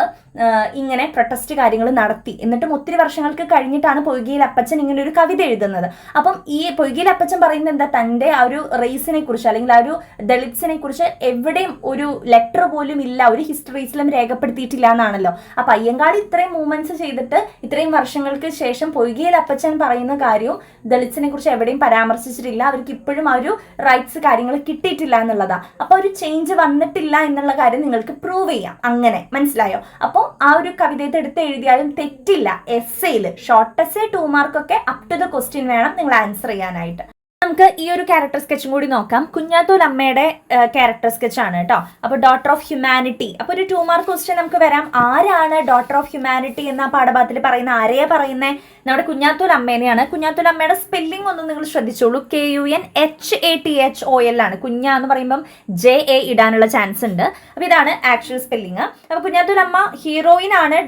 ഇങ്ങനെ പ്രൊട്ടസ്റ്റ് കാര്യങ്ങൾ നടത്തി, എന്നിട്ടും ഒത്തിരി വർഷങ്ങൾക്ക് കഴിഞ്ഞിട്ടാണ് പൊയ്കയിൽ അപ്പച്ചൻ ഇങ്ങനെ ഒരു കവിത എഴുതുന്നത്. അപ്പം ഈ പൊയ്കയിൽ അപ്പച്ചൻ പറയുന്നത് എന്താ, തൻ്റെ ആ ഒരു റേസിനെ കുറിച്ച് അല്ലെങ്കിൽ ആ ഒരു ദളിത്സിനെ കുറിച്ച് എവിടെയും ഒരു ലെറ്റർ പോലും ഇല്ല, ഒരു ഹിസ്റ്ററീസിലും രേഖപ്പെടുത്തിയിട്ടില്ല എന്നാണല്ലോ. അപ്പൊ അയ്യങ്കാളി ഇത്രയും മൂവ്മെന്റ്സ് ചെയ്തിട്ട് ഇത്രയും വർഷങ്ങൾക്ക് ശേഷം പൊയ്കയിൽ അപ്പച്ചൻ പറയുന്ന കാര്യവും ദളിത്സിനെ കുറിച്ച് എവിടെയും പരാമർശിച്ചിട്ടില്ല. അവർക്ക് ഇപ്പോഴും ആ ഒരു റൈറ്റ്സ് കാര്യങ്ങൾ കിട്ടിയിട്ടില്ല എന്നുള്ളതാ. അപ്പൊ ഒരു ചേഞ്ച് വന്നിട്ടില്ല എന്നുള്ള കാര്യം നിങ്ങൾക്ക് പ്രൂവ് ചെയ്യാം. അങ്ങനെ മനസ്സിലായോ? അപ്പോൾ ആ ഒരു കവിതയെ എടുത്ത് എഴുതിയാലും തെറ്റില്ല. എസ്സേയിൽ ഷോർട്ട് എസ്സേ 2 മാർക്കൊക്കെ അപ് ടു ദ ക്വസ്റ്റ്യൻ വേണം നിങ്ങൾ ആൻസർ ചെയ്യാനായിട്ട്. നമുക്ക് ഈ ഒരു ക്യാരക്ടർ സ്കെച്ചും കൂടി നോക്കാം. കുഞ്ഞാത്തോൽ അമ്മയുടെ ക്യാരക്ടർ സ്കെച്ച് ആണ് കേട്ടോ. അപ്പോൾ ഡോട്ടർ ഓഫ് ഹ്യൂമാനിറ്റി, അപ്പോൾ ഒരു 2 മാർക്ക് ക്വസ്റ്റ്യൻ നമുക്ക് വരാം. ആരാണ് ഡോട്ടർ ഓഫ് ഹ്യൂമാനിറ്റി എന്ന പാഠഭാഗത്തിൽ പറയുന്ന, ആരെയാ പറയുന്നത്? നമ്മുടെ കുഞ്ഞാത്തോൽ അമ്മേനെയാണ്. കുഞ്ഞാത്തോൽ അമ്മയുടെ സ്പെല്ലിംഗ് ഒന്നും നിങ്ങൾ ശ്രദ്ധിച്ചോളൂ. KUNHATHOL ആണ്. കുഞ്ഞ എന്ന് പറയുമ്പം JA ഇടാനുള്ള ചാൻസ് ഉണ്ട്. അപ്പോൾ ഇതാണ് ആക്ച്വൽ സ്പെല്ലിംഗ്. അപ്പോൾ കുഞ്ഞാത്തോൽ അമ്മ ഹീറോയിൻ ആണ്.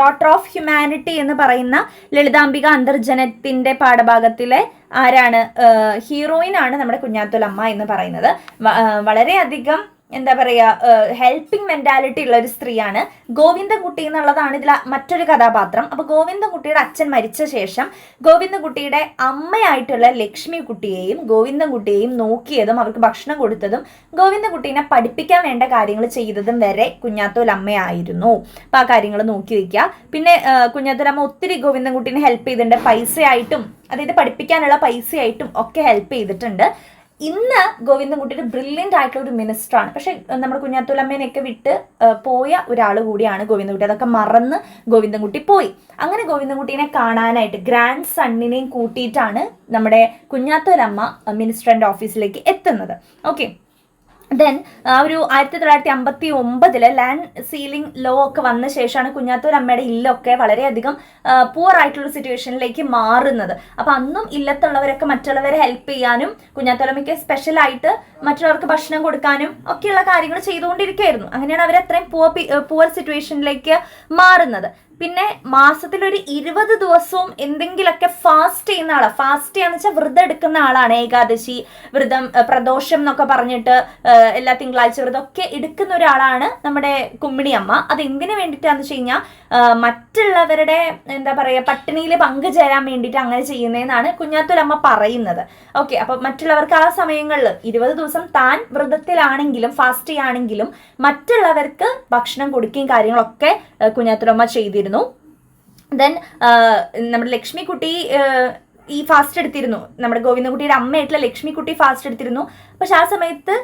ഡോട്ടർ ഓഫ് ഹ്യൂമാനിറ്റി എന്ന് പറയുന്ന ലളിതാംബിക അന്തർജനത്തിന്റെ പാഠഭാഗത്തിലെ ആരാണ്? ഹീറോയിൻ ആണ് നമ്മുടെ കുഞ്ഞാത്തോൽ അമ്മ എന്ന് പറയുന്നത്. വളരെയധികം എന്താ പറയുക, ഹെൽപ്പിംഗ് മെന്റാലിറ്റി ഉള്ള ഒരു സ്ത്രീയാണ്. ഗോവിന്ദൻകുട്ടി എന്നുള്ളതാണ് ഇതിൽ മറ്റൊരു കഥാപാത്രം. അപ്പോൾ ഗോവിന്ദൻകുട്ടിയുടെ അച്ഛൻ മരിച്ച ശേഷം ഗോവിന്ദൻകുട്ടിയുടെ അമ്മയായിട്ടുള്ള ലക്ഷ്മിക്കുട്ടിയെയും ഗോവിന്ദൻകുട്ടിയെയും നോക്കിയതും അവർക്ക് ഭക്ഷണം കൊടുത്തതും ഗോവിന്ദൻകുട്ടീനെ പഠിപ്പിക്കാൻ വേണ്ട കാര്യങ്ങൾ ചെയ്തതും വരെ കുഞ്ഞാത്തോൽ അമ്മയായിരുന്നു. അപ്പോൾ ആ കാര്യങ്ങൾ നോക്കി വയ്ക്കുക. പിന്നെ കുഞ്ഞാത്തോൽ അമ്മ ഒത്തിരി ഗോവിന്ദൻകുട്ടീനെ ഹെൽപ്പ് ചെയ്തിട്ടുണ്ട്. പൈസയായിട്ടും, അതായത് പഠിപ്പിക്കാനുള്ള പൈസയായിട്ടും ഒക്കെ ഹെൽപ്പ് ചെയ്തിട്ടുണ്ട്. ഇന്ന് ഗോവിന്ദൻകുട്ടിയുടെ ബ്രില്യൻ്റ് ആയിട്ടുള്ള ഒരു മിനിസ്റ്ററാണ്. പക്ഷെ നമ്മുടെ കുഞ്ഞാത്തോൽ അമ്മേനെയൊക്കെ വിട്ട് പോയ ഒരാൾ കൂടിയാണ് ഗോവിന്ദൻകുട്ടി. അതൊക്കെ മറന്ന് ഗോവിന്ദൻകുട്ടി പോയി. അങ്ങനെ ഗോവിന്ദൻകുട്ടീനെ കാണാനായിട്ട് ഗ്രാൻഡ് സണ്ണിനെയും കൂട്ടിയിട്ടാണ് നമ്മുടെ കുഞ്ഞാത്തോൽ അമ്മ മിനിസ്റ്ററിന്റെ ഓഫീസിലേക്ക് എത്തുന്നത്. ഓക്കെ, ദെൻ ഒരു 1959 ലാൻഡ് സീലിംഗ് ലോ ഒക്കെ വന്ന ശേഷമാണ് കുഞ്ഞാത്തോൽ അമ്മയുടെ ഇല്ലൊക്കെ വളരെയധികം പൂർ ആയിട്ടുള്ള സിറ്റുവേഷനിലേക്ക് മാറുന്നത്. അപ്പം അന്നും ഇല്ലത്തുള്ളവരൊക്കെ മറ്റുള്ളവരെ ഹെൽപ്പ് ചെയ്യാനും കുഞ്ഞാത്തോലമ്മയ്ക്ക് സ്പെഷ്യലായിട്ട് മറ്റുള്ളവർക്ക് ഭക്ഷണം കൊടുക്കാനും ഒക്കെയുള്ള കാര്യങ്ങൾ ചെയ്തുകൊണ്ടിരിക്കുകയായിരുന്നു. അങ്ങനെയാണ് അവർ അത്രയും പൂർ സിറ്റുവേഷനിലേക്ക് മാറുന്നത്. പിന്നെ മാസത്തിലൊരു 20 ദിവസവും എന്തെങ്കിലുമൊക്കെ ഫാസ്റ്റ് ചെയ്യുന്ന ആളാണ്. ഫാസ്റ്റ് ചെയ്യാന്ന് വെച്ചാൽ വ്രതം എടുക്കുന്ന ആളാണ്. ഏകാദശി വ്രതം, പ്രദോഷം എന്നൊക്കെ പറഞ്ഞിട്ട് എല്ലാ തിങ്കളാഴ്ച വ്രതം ഒക്കെ എടുക്കുന്ന ഒരാളാണ് നമ്മുടെ കുമ്മിണിയമ്മ. അത് എന്തിനു വേണ്ടിയിട്ടാന്ന് വെച്ച് കഴിഞ്ഞാൽ മറ്റുള്ളവരുടെ എന്താ പറയുക പട്ടിണിയിൽ പങ്കുചേരാൻ വേണ്ടിയിട്ട് അങ്ങനെ ചെയ്യുന്നതെന്നാണ് കുഞ്ഞാത്തോൽ അമ്മ പറയുന്നത്. ഓക്കെ, അപ്പൊ മറ്റുള്ളവർക്ക് ആ സമയങ്ങളിൽ 20 ദിവസം താൻ വ്രതത്തിലാണെങ്കിലും ഫാസ്റ്റ് ചെയ്യാണെങ്കിലും മറ്റുള്ളവർക്ക് ഭക്ഷണം കൊടുക്കുകയും കാര്യങ്ങളൊക്കെ കുഞ്ഞാത്തോൽ അമ്മ ചെയ്തിരുന്നു. ദെൻ നമ്മുടെ ലക്ഷ്മിക്കുട്ടി ഈ ഫാസ്റ്റ് എടുത്തിരുന്നു. നമ്മുടെ ഗോവിന്ദൻകുട്ടിയുടെ അമ്മയായിട്ടുള്ള ലക്ഷ്മിക്കുട്ടി ഫാസ്റ്റ് എടുത്തിരുന്നു. പക്ഷെ ആ സമയത്ത്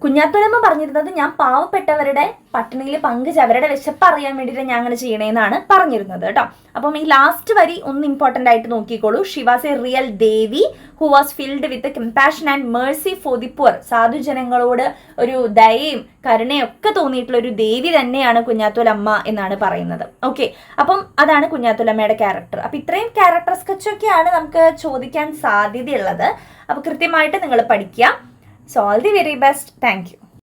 കുഞ്ഞാത്തോലമ്മ പറഞ്ഞിരുന്നത് ഞാൻ പാവപ്പെട്ടവരുടെ പട്ടിണിയിൽ അവരുടെ വിശപ്പ് അറിയാൻ വേണ്ടിയിട്ട് ഞാൻ അങ്ങനെ ചെയ്യണേന്നാണ് പറഞ്ഞിരുന്നത് കേട്ടോ. അപ്പം ഈ ലാസ്റ്റ് വരി ഒന്ന് ഇമ്പോർട്ടൻ്റ് ആയിട്ട് നോക്കിക്കോളൂ. She was a real devi who was filled with compassion and mercy for the poor. സാധുജനങ്ങളോട് ഒരു ദയയും കരുണയും ഒക്കെ തോന്നിയിട്ടുള്ള ഒരു ദേവി തന്നെയാണ് കുഞ്ഞാത്തോൽ അമ്മ എന്നാണ് പറയുന്നത്. ഓക്കെ, അപ്പം അതാണ് കുഞ്ഞാത്തോൽ അമ്മയുടെ ക്യാരക്ടർ. അപ്പം ഇത്രയും ക്യാരക്ടർ സ്കെച്ചൊക്കെയാണ് നമുക്ക് ചോദിക്കാൻ സാധ്യതയുള്ളത്. അപ്പം കൃത്യമായിട്ട് നിങ്ങൾ പഠിക്കുക. So all the very best. Thank you.